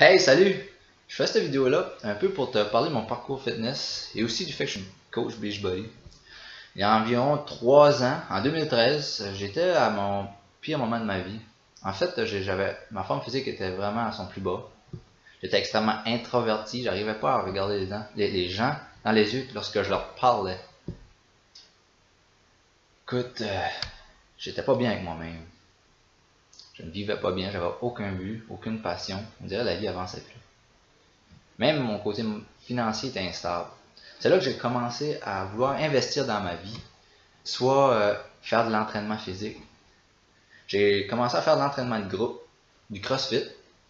Hey, salut! Je fais cette vidéo-là un peu pour te parler de mon parcours fitness et aussi du fait que je suis coach Beachbody. Il y a environ 3 ans, en 2013, j'étais à mon pire moment de ma vie. En fait, ma forme physique était vraiment à son plus bas. J'étais extrêmement introverti, j'arrivais pas à regarder les gens dans les yeux lorsque je leur parlais. Écoute, j'étais pas bien avec moi-même. Je ne vivais pas bien, j'avais aucun but, aucune passion. On dirait que la vie avançait plus. Même mon côté financier était instable. C'est là que j'ai commencé à vouloir investir dans ma vie, soit faire de l'entraînement physique. J'ai commencé à faire de l'entraînement de groupe, du CrossFit,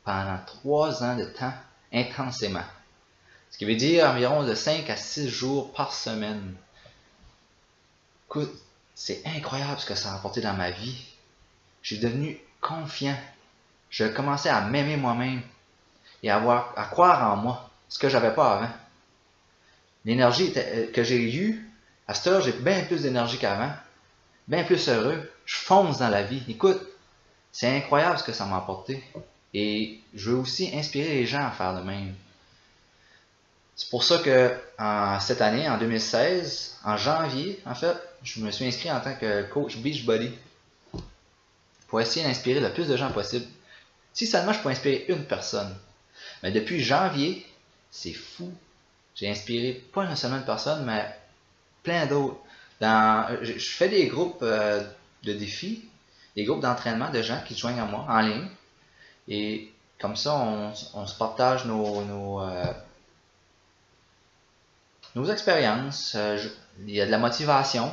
pendant 3 ans de temps, intensément. Ce qui veut dire environ de 5 à 6 jours par semaine. Écoute, c'est incroyable ce que ça a apporté dans ma vie. Je suis devenu confiant. Je commençais à m'aimer moi-même et à croire en moi, ce que j'avais pas avant. L'énergie que j'ai eue, à cette heure, j'ai bien plus d'énergie qu'avant, bien plus heureux. Je fonce dans la vie. Écoute, c'est incroyable ce que ça m'a apporté. Et je veux aussi inspirer les gens à faire de même. C'est pour ça que cette année, en 2016, en janvier, en fait, je me suis inscrit en tant que coach Beachbody pour essayer d'inspirer le plus de gens possible. Si seulement je peux inspirer une personne. Mais depuis janvier, c'est fou. J'ai inspiré pas seulement une personne, mais plein d'autres. Je fais des groupes de défis, des groupes d'entraînement de gens qui se joignent à moi en ligne. Et comme ça, on se partage nos expériences. Il y a de la motivation.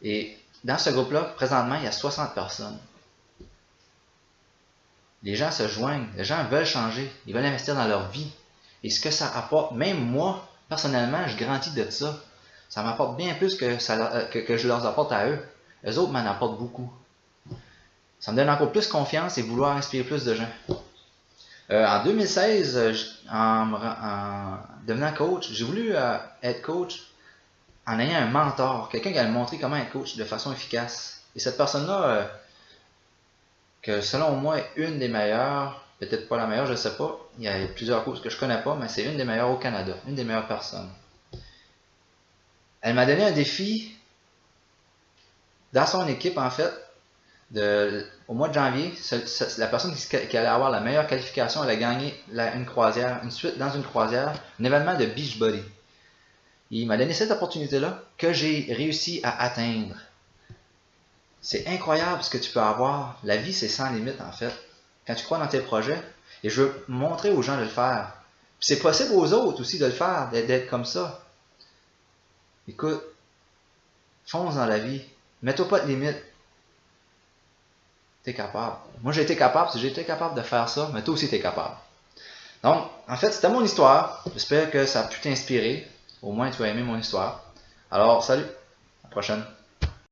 Et dans ce groupe-là, présentement, il y a 60 personnes. Les gens se joignent, les gens veulent changer, ils veulent investir dans leur vie. Et ce que ça apporte, même moi, personnellement, je grandis de ça. Ça m'apporte bien plus que je leur apporte à eux. Eux autres m'en apportent beaucoup. Ça me donne encore plus confiance et vouloir inspirer plus de gens. En 2016, en devenant coach, j'ai voulu être coach en ayant un mentor, quelqu'un qui allait me montrer comment être coach de façon efficace. Et cette personne-là, que selon moi est une des meilleures, peut-être pas la meilleure, je sais pas, il y a plusieurs coachs que je connais pas, mais c'est une des meilleures au Canada, une des meilleures personnes. Elle m'a donné un défi dans son équipe en fait. Au mois de janvier, la personne qui allait avoir la meilleure qualification, elle a gagné une croisière, une suite dans une croisière, un événement de Beachbody. Il m'a donné cette opportunité-là que j'ai réussi à atteindre. C'est incroyable ce que tu peux avoir. La vie, c'est sans limite en fait. Quand tu crois dans tes projets, et je veux montrer aux gens de le faire. Puis c'est possible aux autres aussi de le faire, d'être comme ça. Écoute, fonce dans la vie. Mets-toi pas de limite. T'es capable. Moi, j'ai été capable, si j'ai été capable de faire ça, mais toi aussi, t'es capable. Donc, en fait, c'était mon histoire. J'espère que ça a pu t'inspirer. Au moins, tu as aimé mon histoire. Alors, salut. À la prochaine.